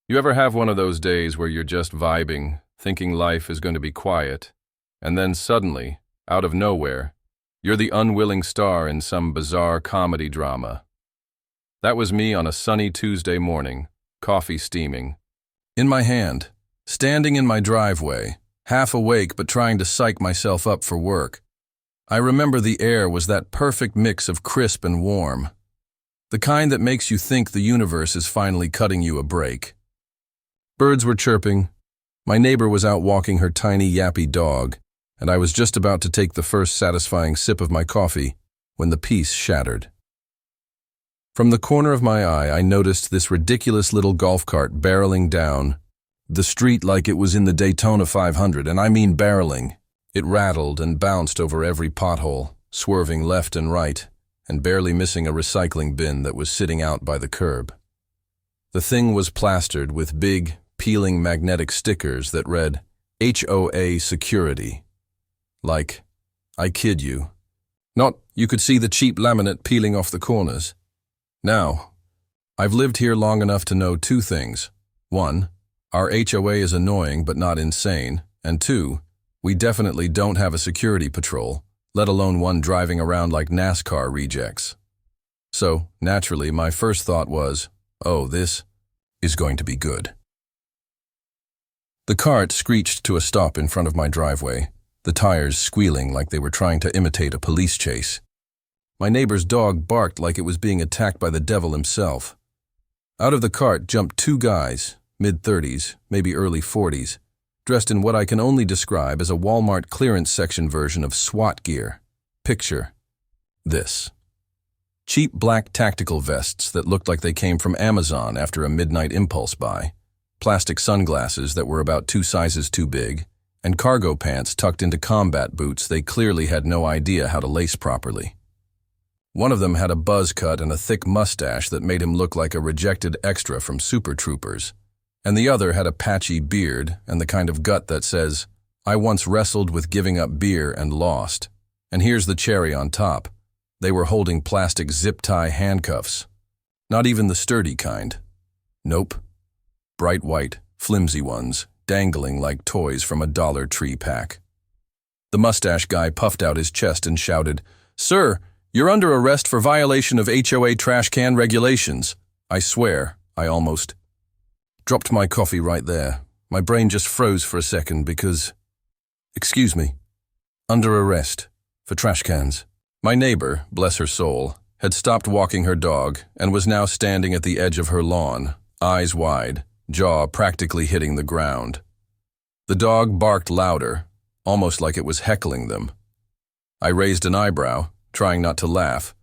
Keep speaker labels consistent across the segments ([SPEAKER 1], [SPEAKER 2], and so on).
[SPEAKER 1] You ever have one of those days where you're just vibing, thinking life is going to be quiet, and then suddenly, out of nowhere, you're the unwilling star in some bizarre comedy drama? That was me on a sunny Tuesday morning, coffee steaming, in my hand, standing in my driveway, half awake but trying to psych myself up for work. I remember the air was that perfect mix of crisp and warm, the kind that makes you think the universe is finally cutting you a break. Birds were chirping, my neighbor was out walking her tiny yappy dog, and I was just about to take the first satisfying sip of my coffee when the peace shattered. From the corner of my eye, I noticed this ridiculous little golf cart barreling down the street like it was in the Daytona 500, and I mean barreling. It rattled and bounced over every pothole, swerving left and right, and barely missing a recycling bin that was sitting out by the curb. The thing was plastered with big, peeling magnetic stickers that read, HOA Security. Like, I kid you. Not, you could see the cheap laminate peeling off the corners. Now, I've lived here long enough to know two things. One, our HOA is annoying but not insane. And two, we definitely don't have a security patrol, let alone one driving around like NASCAR rejects. So, naturally, my first thought was, oh, this is going to be good. The cart screeched to a stop in front of my driveway, the tires squealing like they were trying to imitate a police chase. My neighbor's dog barked like it was being attacked by the devil himself. Out of the cart jumped two guys, mid-30s, maybe early 40s, dressed in what I can only describe as a Walmart clearance section version of SWAT gear. Picture this. Cheap black tactical vests that looked like they came from Amazon after a midnight impulse buy, plastic sunglasses that were about 2 sizes too big, and cargo pants tucked into combat boots they clearly had no idea how to lace properly. One of them had a buzz cut and a thick mustache that made him look like a rejected extra from Super Troopers, and the other had a patchy beard and the kind of gut that says, I once wrestled with giving up beer and lost. And here's the cherry on top. They were holding plastic zip-tie handcuffs. Not even the sturdy kind. Nope. Bright white, flimsy ones, dangling like toys from a Dollar Tree pack. The mustache guy puffed out his chest and shouted, Sir, you're under arrest for violation of HOA trash can regulations. I swear, I almost dropped my coffee right there. My brain just froze for a second because, excuse me, under arrest for trash cans. My neighbor, bless her soul, had stopped walking her dog and was now standing at the edge of her lawn, eyes wide, jaw practically hitting the ground. The dog barked louder, almost like it was heckling them. I raised an eyebrow, trying not to laugh,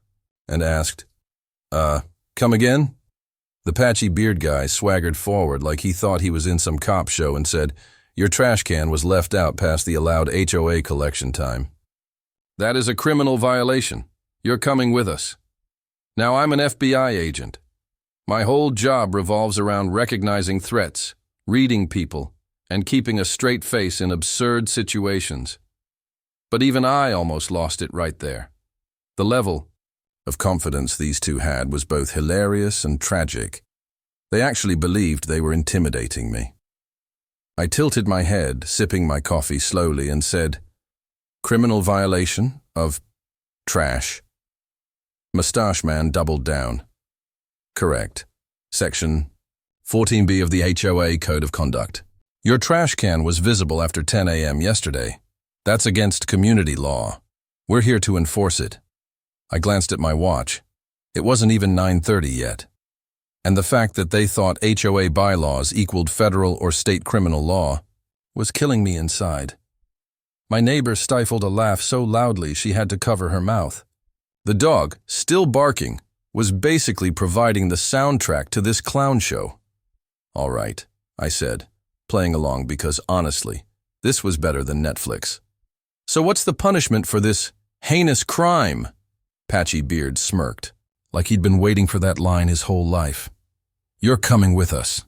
[SPEAKER 1] and asked, come again? The patchy beard guy swaggered forward like he thought he was in some cop show and said, Your trash can was left out past the allowed HOA collection time. That is a criminal violation. You're coming with us. Now I'm an FBI agent. My whole job revolves around recognizing threats, reading people, and keeping a straight face in absurd situations. But even I almost lost it right there. The level of confidence these two had was both hilarious and tragic. They actually believed they were intimidating me. I tilted my head, sipping my coffee slowly, and said, Criminal violation of trash. Mustache man doubled down. Correct. Section 14B of the HOA Code of Conduct. Your trash can was visible after 10 a.m. yesterday. That's against community law. We're here to enforce it. I glanced at my watch. It wasn't even 9:30 yet. And the fact that they thought HOA bylaws equaled federal or state criminal law was killing me inside. My neighbor stifled a laugh so loudly she had to cover her mouth. The dog, still barking, was basically providing the soundtrack to this clown show. All right, I said, playing along because, honestly, this was better than Netflix. So what's the punishment for this heinous crime? Patchy Beard smirked, like he'd been waiting for that line his whole life. You're coming with us.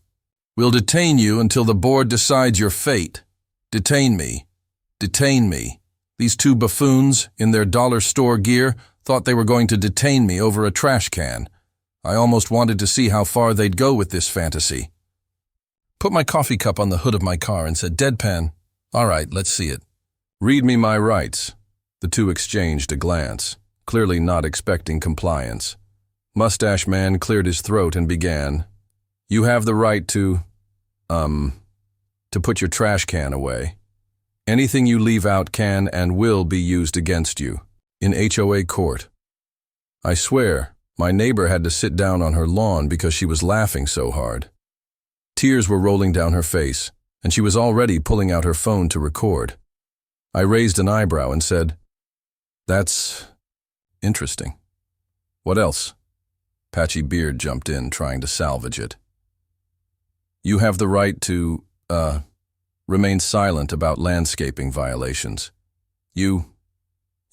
[SPEAKER 1] We'll detain you until the board decides your fate. Detain me. Detain me. These two buffoons, in their dollar store gear, thought they were going to detain me over a trash can. I almost wanted to see how far they'd go with this fantasy.
[SPEAKER 2] put my coffee cup on the hood of my car and said deadpan, "All right, let's see it."
[SPEAKER 1] "Read me my rights." The two exchanged a glance, clearly not expecting compliance. Mustache Man cleared his throat and began, "You have the right to put your trash can away. Anything you leave out can and will be used against you in HOA court." I swear, my neighbor had to sit down on her lawn because she was laughing so hard. Tears were rolling down her face, and she was already pulling out her phone to record. I raised an eyebrow and said, "That's interesting. What else?" Patchy Beard jumped in, trying to salvage it. "You have the right to, remain silent about landscaping violations. You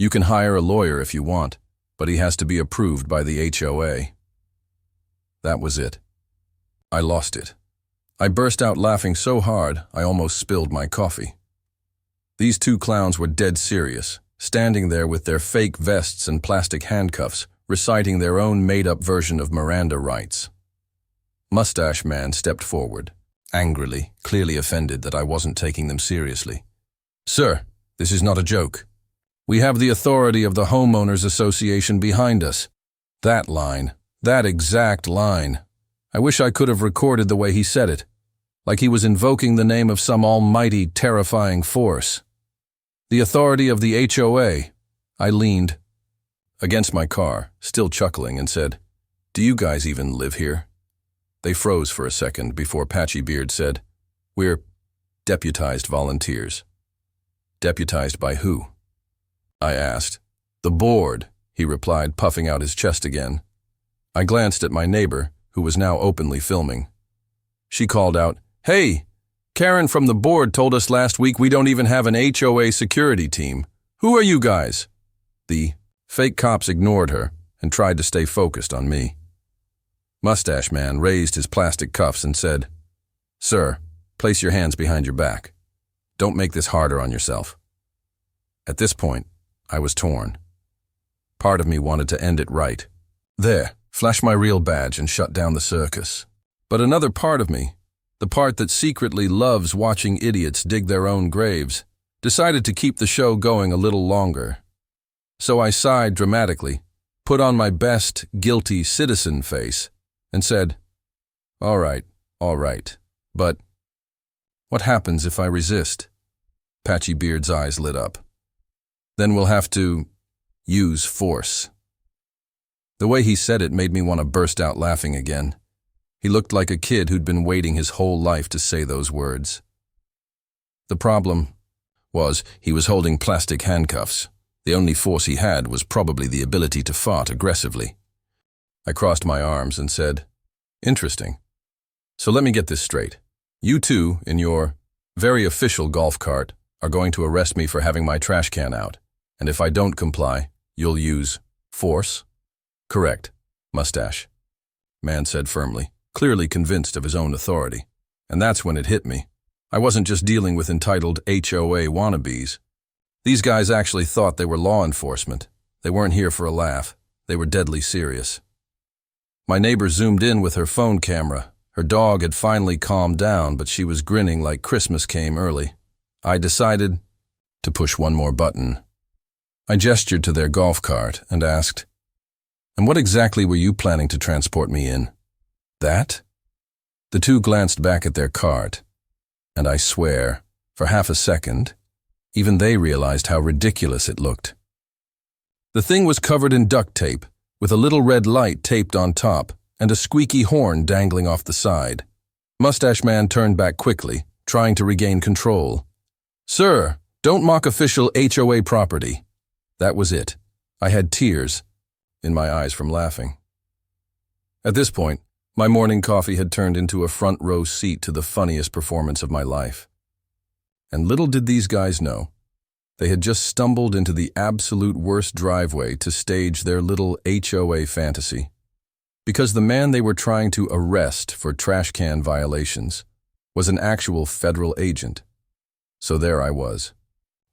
[SPEAKER 1] can hire a lawyer if you want, but he has to be approved by the HOA." That was it. I lost it. I burst out laughing so hard I almost spilled my coffee. These two clowns were dead serious, standing there with their fake vests and plastic handcuffs, reciting their own made-up version of Miranda rights. Mustache Man stepped forward, angrily, clearly offended that I wasn't taking them seriously. "Sir, this is not a joke. We have the authority of the Homeowners Association behind us." That line, that exact line. I wish I could have recorded the way he said it, like he was invoking the name of some almighty, terrifying force. "The authority of the HOA." I leaned against my car, still chuckling, and said, "Do you guys even live here?" They froze for a second before Patchy Beard said, "We're deputized volunteers." "Deputized by who?" I asked. "The board," he replied, puffing out his chest again. I glanced at my neighbor, who was now openly filming. She called out, "Hey, Karen from the board told us last week we don't even have an HOA security team. Who are you guys?" The fake cops ignored her and tried to stay focused on me. Mustache Man raised his plastic cuffs and said, "Sir, place your hands behind your back. Don't make this harder on yourself." At this point, I was torn. Part of me wanted to end it right. There, flash my real badge and shut down the circus. But another part of me, the part that secretly loves watching idiots dig their own graves, decided to keep the show going a little longer. So I sighed dramatically, put on my best guilty citizen face, and said, all right, but what happens if I resist?" Patchy Beard's eyes lit up. "Then we'll have to use force." The way he said it made me want to burst out laughing again. He looked like a kid who'd been waiting his whole life to say those words. The problem was he was holding plastic handcuffs. The only force he had was probably the ability to fart aggressively. I crossed my arms and said, "Interesting. So let me get this straight. You two, in your very official golf cart, are going to arrest me for having my trash can out, and if I don't comply, you'll use force?" "Correct, Mustache," Man said firmly, clearly convinced of his own authority. And that's when it hit me. I wasn't just dealing with entitled HOA wannabes. These guys actually thought they were law enforcement. They weren't here for a laugh. They were deadly serious. My neighbor zoomed in with her phone camera. Her dog had finally calmed down, but she was grinning like Christmas came early. I decided to push one more button. I gestured to their golf cart and asked, "And what exactly were you planning to transport me in?" "That?" The two glanced back at their cart, and I swear, for half a second, even they realized how ridiculous it looked. The thing was covered in duct tape, with a little red light taped on top and a squeaky horn dangling off the side. Mustache Man turned back quickly, trying to regain control. "Sir, don't mock official HOA property." That was it. I had tears in my eyes from laughing. At this point, my morning coffee had turned into a front row seat to the funniest performance of my life. And little did these guys know, they had just stumbled into the absolute worst driveway to stage their little HOA fantasy. Because the man they were trying to arrest for trash can violations was an actual federal agent. So there I was,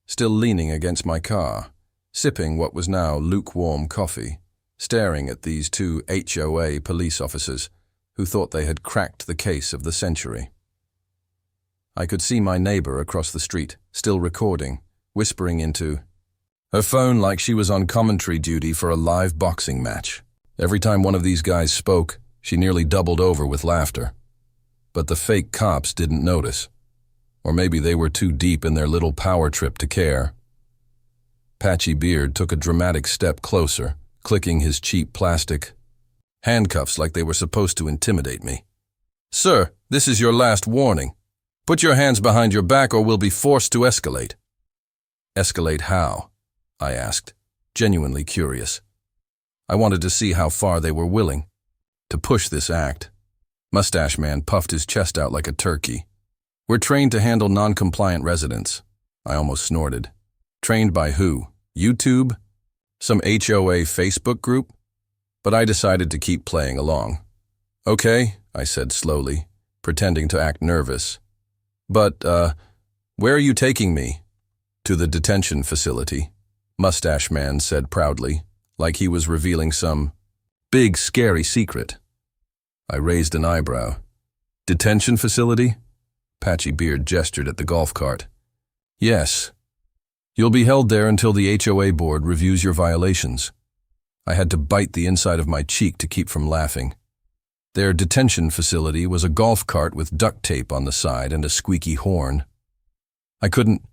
[SPEAKER 1] still leaning against my car, sipping what was now lukewarm coffee, staring at these two HOA police officers who thought they had cracked the case of the century.
[SPEAKER 2] I could see my neighbor across the street, still recording, whispering into her phone like she was on commentary duty for a live boxing match. Every time one of these guys spoke, she nearly doubled over with laughter. But the fake cops didn't notice. Or maybe they were too deep in their little power trip to care. Patchy Beard took a dramatic step closer, clicking his cheap plastic handcuffs like they were supposed to intimidate me. "Sir, this is your last warning. Put your hands behind your back or we'll be forced to escalate." "Escalate how?" I asked, genuinely curious. I wanted to see how far they were willing to push this act. Mustache Man puffed his chest out like a turkey. "We're trained to handle non-compliant residents." I almost snorted. Trained by who? YouTube? Some HOA Facebook group? But I decided to keep playing along. "Okay," I said slowly, pretending to act nervous. "But, where are you taking me?" "To the detention facility," Mustache Man said proudly, like he was revealing some big, scary secret. I raised an eyebrow. "Detention facility?" Patchy Beard gestured at the golf cart. "Yes. You'll be held there until the HOA board reviews your violations." I had to bite the inside of my cheek to keep from laughing. Their detention facility was a golf cart with duct tape on the side and a squeaky horn. I couldn't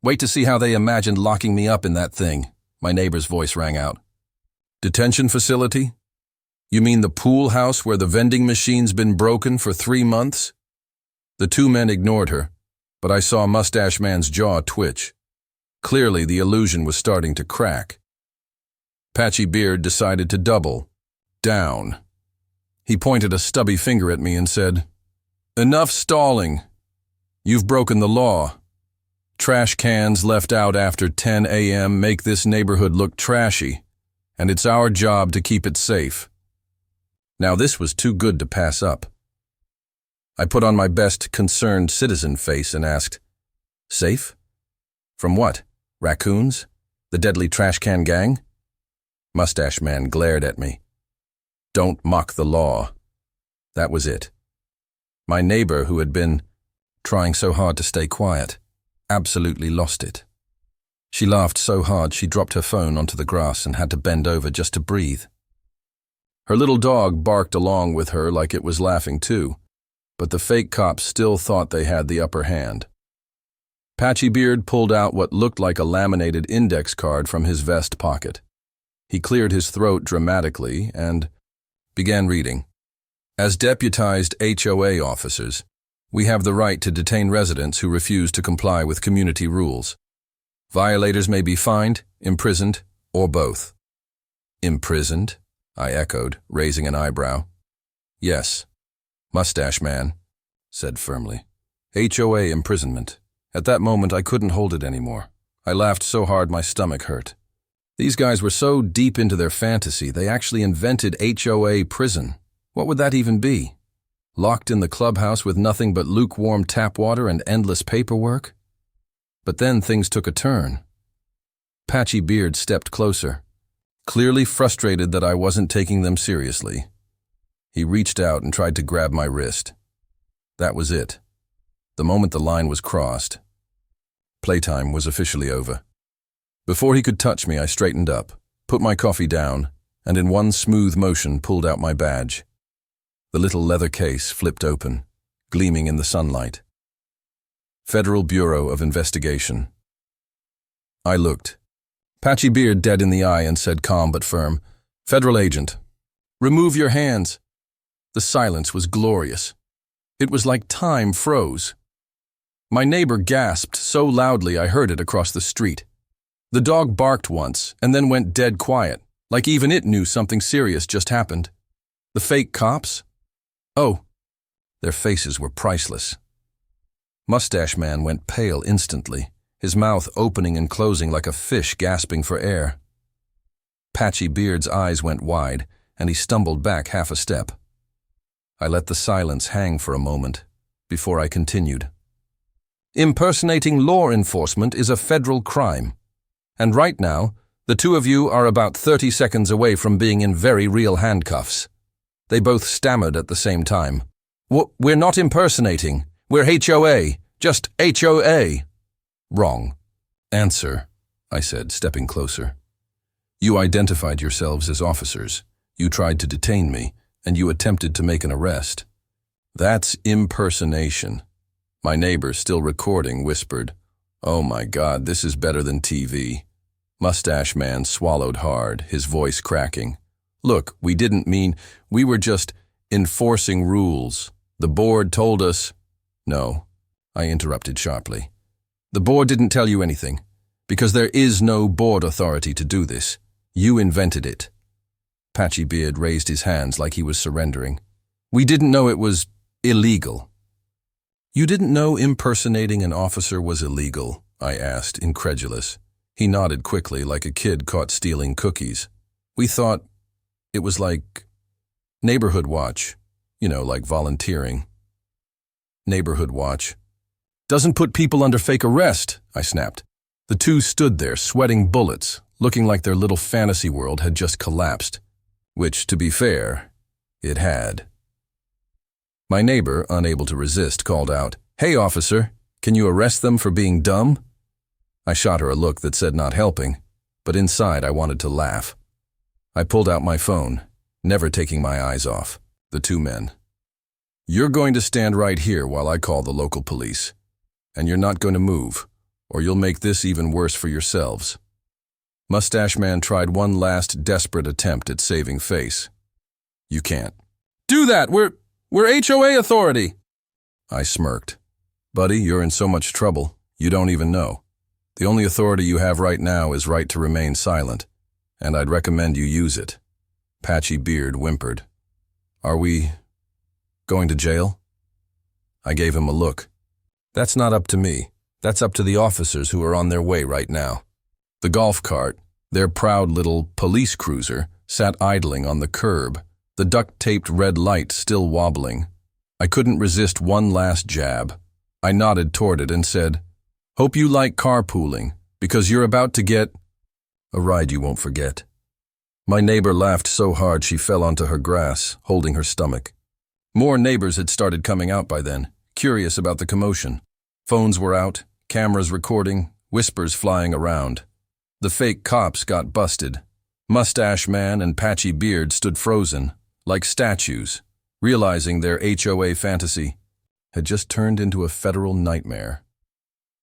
[SPEAKER 2] wait to see how they imagined locking me up in that thing. My neighbor's voice rang out. "Detention facility? You mean the pool house where the vending machine's been broken for 3 months?" The two men ignored her, but I saw Mustache Man's jaw twitch. Clearly, the illusion was starting to crack. Patchy Beard decided to double down. He pointed a stubby finger at me and said, "Enough stalling. You've broken the law. Trash cans left out after 10 a.m. make this neighborhood look trashy, and it's our job to keep it safe." Now this was too good to pass up. I put on my best concerned citizen face and asked, "Safe? From what? Raccoons? The deadly trash can gang?" Mustache Man glared at me. "Don't mock the law." That was it. My neighbor, who had been trying so hard to stay quiet, absolutely lost it. She laughed so hard she dropped her phone onto the grass and had to bend over just to breathe. Her little dog barked along with her like it was laughing too, but the fake cops still thought they had the upper hand. Patchy Beard pulled out what looked like a laminated index card from his vest pocket. He cleared his throat dramatically and began reading. "As deputized HOA officers, we have the right to detain residents who refuse to comply with community rules. Violators may be fined, imprisoned, or both." "Imprisoned?" I echoed, raising an eyebrow. "Yes," Mustache Man said firmly. "HOA imprisonment." At that moment, I couldn't hold it anymore. I laughed so hard my stomach hurt. These guys were so deep into their fantasy, they actually invented HOA prison. What would that even be? Locked in the clubhouse with nothing but lukewarm tap water and endless paperwork? But then things took a turn. Patchy Beard stepped closer, clearly frustrated that I wasn't taking them seriously. He reached out and tried to grab my wrist. That was it. The moment the line was crossed, playtime was officially over. Before he could touch me, I straightened up, put my coffee down, and in one smooth motion pulled out my badge. The little leather case flipped open, gleaming in the sunlight. Federal Bureau of Investigation. I looked. Patchy Beard dead in the eye and said calm but firm, "Federal agent, remove your hands." The silence was glorious. It was like time froze. My neighbor gasped so loudly I heard it across the street. The dog barked once and then went dead quiet, like even it knew something serious just happened. The fake cops? Oh, their faces were priceless. Mustache Man went pale instantly, his mouth opening and closing like a fish gasping for air. Patchy Beard's eyes went wide, and he stumbled back half a step. I let the silence hang for a moment before I continued. Impersonating law enforcement is a federal crime. And right now, the two of you are about 30 seconds away from being in very real handcuffs. They both stammered at the same time. We're not impersonating. We're HOA. Just HOA. Wrong. Answer, I said, stepping closer. You identified yourselves as officers. You tried to detain me, and you attempted to make an arrest. That's impersonation. My neighbor, still recording, whispered, "Oh my God, this is better than TV." Mustache Man swallowed hard, his voice cracking. "Look, we didn't mean, we were just enforcing rules. The board told us—" "No," I interrupted sharply. "The board didn't tell you anything, because there is no board authority to do this. You invented it." Patchy Beard raised his hands like he was surrendering. "We didn't know it was illegal." "You didn't know impersonating an officer was illegal?" I asked, incredulous. He nodded quickly, like a kid caught stealing cookies. "We thought it was like neighborhood watch, like volunteering." Neighborhood watch doesn't put people under fake arrest, I snapped. The two stood there, sweating bullets, looking like their little fantasy world had just collapsed. Which, to be fair, it had. My neighbor, unable to resist, called out, "Hey, officer, can you arrest them for being dumb?" I shot her a look that said not helping, but inside I wanted to laugh. I pulled out my phone, never taking my eyes off the two men. "You're going to stand right here while I call the local police, and you're not going to move, or you'll make this even worse for yourselves." Mustache Man tried one last desperate attempt at saving face. "You can't." "Do that! We're HOA authority!" I smirked. "Buddy, you're in so much trouble, you don't even know. The only authority you have right now is right to remain silent, and I'd recommend you use it." Patchy Beard whimpered. "Are we going to jail?" I gave him a look. "That's not up to me. That's up to the officers who are on their way right now." The golf cart, their proud little police cruiser, sat idling on the curb, the duct-taped red light still wobbling. I couldn't resist one last jab. I nodded toward it and said, "Hope you like carpooling, because you're about to get a ride you won't forget." My neighbor laughed so hard she fell onto her grass, holding her stomach. More neighbors had started coming out by then, curious about the commotion. Phones were out, cameras recording, whispers flying around. The fake cops got busted. Mustache Man and Patchy Beard stood frozen, like statues, realizing their HOA fantasy had just turned into a federal nightmare.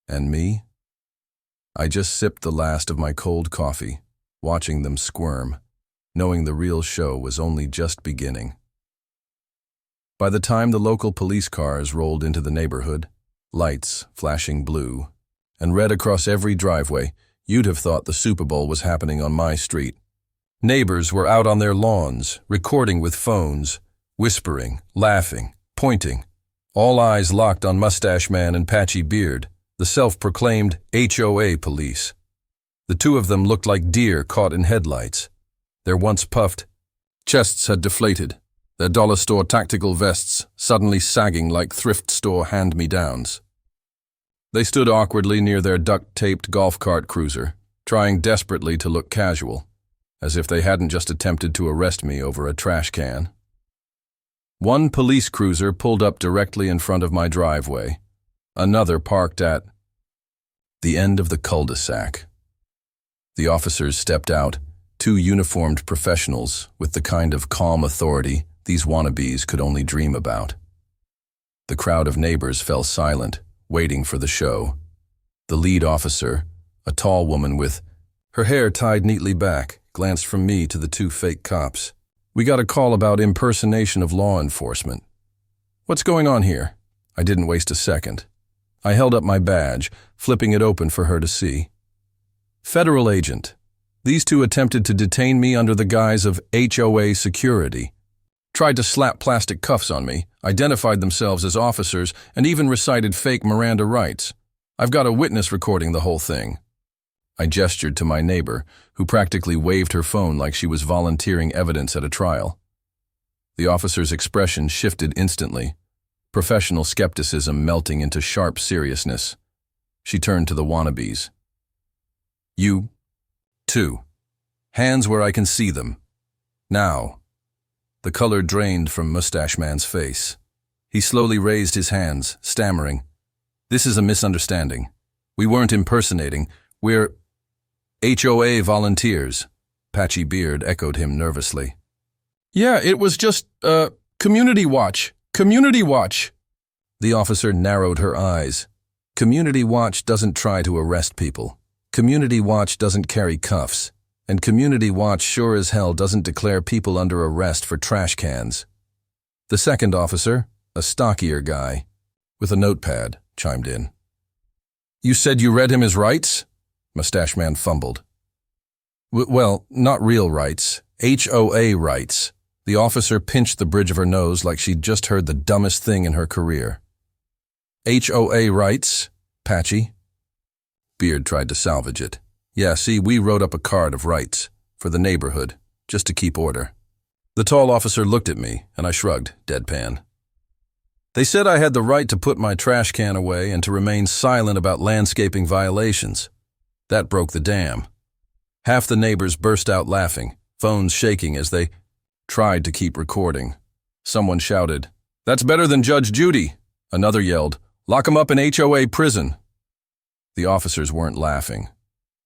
[SPEAKER 2] And me? I just sipped the last of my cold coffee, watching them squirm, knowing the real show was only just beginning. By the time the local police cars rolled into the neighborhood, lights flashing blue, and red across every driveway, you'd have thought the Super Bowl was happening on my street. Neighbors were out on their lawns, recording with phones, whispering, laughing, pointing, all eyes locked on Mustache Man and Patchy Beard, the self-proclaimed HOA police. The two of them looked like deer caught in headlights. Their once puffed chests had deflated, their dollar store tactical vests suddenly sagging like thrift store hand-me-downs. They stood awkwardly near their duct-taped golf cart cruiser, trying desperately to look casual, as if they hadn't just attempted to arrest me over a trash can. One police cruiser pulled up directly in front of my driveway. Another parked at the end of the cul-de-sac. The officers stepped out, two uniformed professionals with the kind of calm authority these wannabes could only dream about. The crowd of neighbors fell silent, waiting for the show. The lead officer, a tall woman with her hair tied neatly back, glanced from me to the two fake cops. "We got a call about impersonation of law enforcement." "What's going on here?" I didn't waste a second. I held up my badge, flipping it open for her to see. "Federal agent. These two attempted to detain me under the guise of HOA security. Tried to slap plastic cuffs on me, identified themselves as officers, and even recited fake Miranda rights. I've got a witness recording the whole thing." I gestured to my neighbor, who practically waved her phone like she was volunteering evidence at a trial. The officer's expression shifted instantly, professional skepticism melting into sharp seriousness. She turned to the wannabes. "You, too. Hands where I can see them. Now." The color drained from Mustache Man's face. He slowly raised his hands, stammering, This is a misunderstanding. We weren't impersonating. We're HOA volunteers. Patchy Beard echoed him nervously.
[SPEAKER 1] Yeah, it was just, community watch. Community watch.
[SPEAKER 2] The officer narrowed her eyes. Community Watch doesn't try to arrest people. Community Watch doesn't carry cuffs. And Community Watch sure as hell doesn't declare people under arrest for trash cans. The second officer, a stockier guy, with a notepad, chimed in.
[SPEAKER 1] You said you read him his rights?
[SPEAKER 2] Mustache Man fumbled. Well, not real rights. HOA rights. The officer pinched the bridge of her nose like she'd just heard the dumbest thing in her career. HOA rights, Patchy. Beard tried to salvage it. Yeah, see, we wrote up a card of rights for the neighborhood, just to keep order. The tall officer looked at me, and I shrugged, deadpan. They said I had the right to put my trash can away and to remain silent about landscaping violations. That broke the dam. Half the neighbors burst out laughing, phones shaking as they tried to keep recording. Someone shouted, "That's better than Judge Judy." Another yelled, "Lock him up in HOA prison." The officers weren't laughing.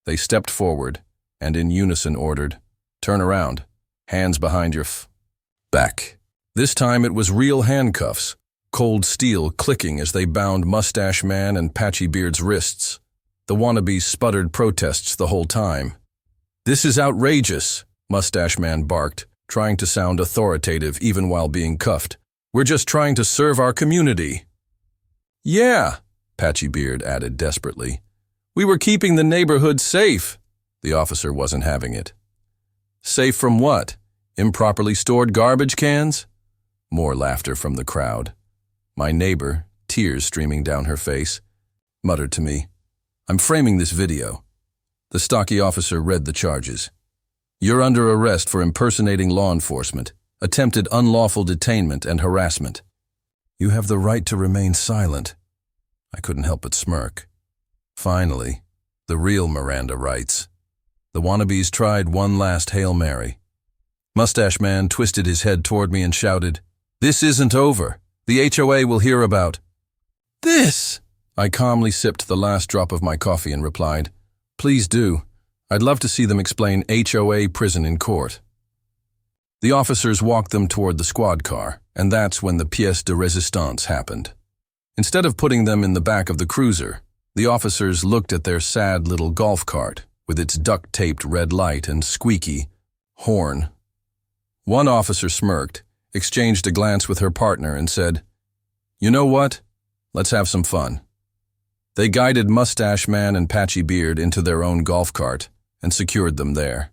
[SPEAKER 2] They stepped forward and in unison ordered, "Turn around. Hands behind your back." This time it was real handcuffs, cold steel clicking as they bound Mustache Man and Patchy Beard's wrists. The wannabes sputtered protests the whole time. "This is outrageous," Mustache Man barked, trying to sound authoritative even while being cuffed. "We're just trying to serve our community." "Yeah," Patchy Beard added desperately. "We were keeping the neighborhood safe." The officer wasn't having it. "Safe from what? Improperly stored garbage cans?" More laughter from the crowd. My neighbor, tears streaming down her face, muttered to me, "I'm framing this video." The stocky officer read the charges. "You're under arrest for impersonating law enforcement, attempted unlawful detainment, and harassment. You have the right to remain silent." I couldn't help but smirk. Finally, the real Miranda rights. The wannabes tried one last Hail Mary. Mustache Man twisted his head toward me and shouted, "This isn't over. The HOA will hear about this." I calmly sipped the last drop of my coffee and replied, "Please do. I'd love to see them explain HOA prison in court." The officers walked them toward the squad car, and that's when the pièce de résistance happened. Instead of putting them in the back of the cruiser, the officers looked at their sad little golf cart with its duct-taped red light and squeaky horn. One officer smirked, exchanged a glance with her partner, and said, "You know what? Let's have some fun." They guided Mustache Man and Patchy Beard into their own golf cart and secured them there.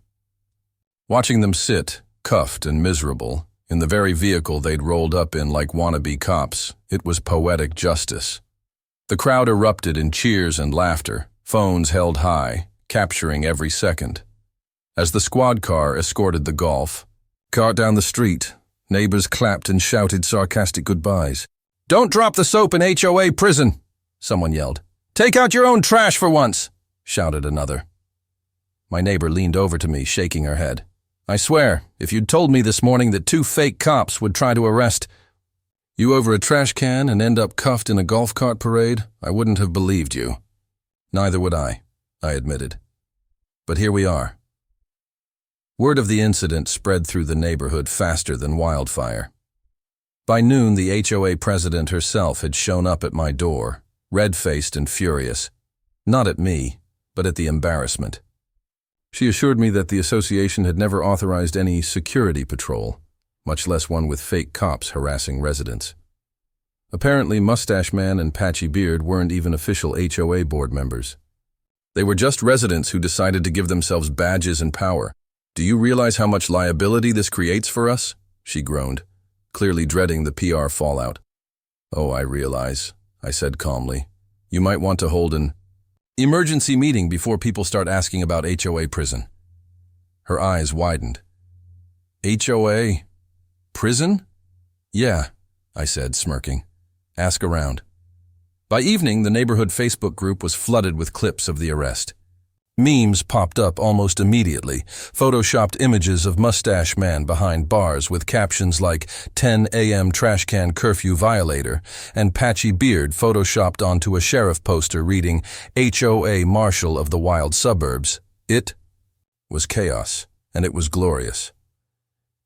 [SPEAKER 2] Watching them sit, cuffed and miserable, in the very vehicle they'd rolled up in like wannabe cops, it was poetic justice. The crowd erupted in cheers and laughter, phones held high, capturing every second. As the squad car escorted the golf cart down the street, neighbors clapped and shouted sarcastic goodbyes. "Don't drop the soap in HOA prison," someone yelled. "Take out your own trash for once," shouted another. My neighbor leaned over to me, shaking her head. "I swear, if you'd told me this morning that 2 fake cops would try to arrest you over a trash can and end up cuffed in a golf cart parade, I wouldn't have believed you." "Neither would I admitted. But here we are. Word of the incident spread through the neighborhood faster than wildfire. By noon, the HOA president herself had shown up at my door, red-faced and furious. Not at me, but at the embarrassment. She assured me that the association had never authorized any security patrol, much less one with fake cops harassing residents. Apparently, Mustache Man and Patchy Beard weren't even official HOA board members. They were just residents who decided to give themselves badges and power. "Do you realize how much liability this creates for us?" she groaned, clearly dreading the PR fallout. "Oh, I realize," I said calmly. "You might want to hold an emergency meeting before people start asking about HOA prison." Her eyes widened. "HOA prison?" "Yeah," I said, smirking. "Ask around." By evening, the neighborhood Facebook group was flooded with clips of the arrest. Memes popped up almost immediately, photoshopped images of mustache man behind bars with captions like 10 a.m. trash can curfew violator, and patchy beard photoshopped onto a sheriff poster reading HOA Marshal of the Wild Suburbs. It was chaos, and it was glorious.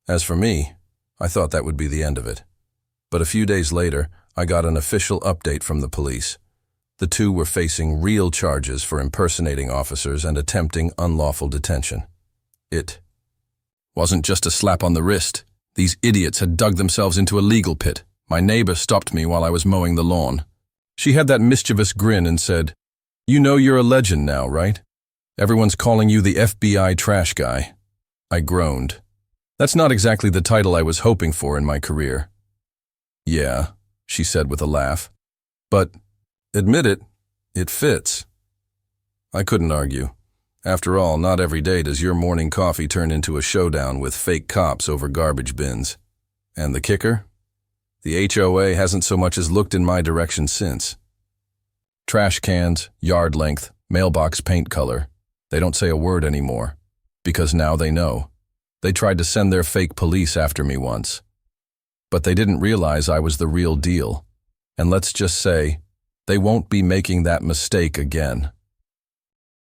[SPEAKER 2] As for me, I thought that would be the end of it. But a few days later, I got an official update from the police. The two were facing real charges for impersonating officers and attempting unlawful detention. It wasn't just a slap on the wrist. These idiots had dug themselves into a legal pit. My neighbor stopped me while I was mowing the lawn. She had that mischievous grin and said, "You know you're a legend now, right? Everyone's calling you the FBI trash guy." I groaned. That's not exactly the title I was hoping for in my career. "Yeah," she said with a laugh. "But admit it, it fits." I couldn't argue. After all, not every day does your morning coffee turn into a showdown with fake cops over garbage bins. And the kicker? The HOA hasn't so much as looked in my direction since. Trash cans, yard length, mailbox paint color. They don't say a word anymore. Because now they know. They tried to send their fake police after me once. But they didn't realize I was the real deal. And let's just say, they won't be making that mistake again.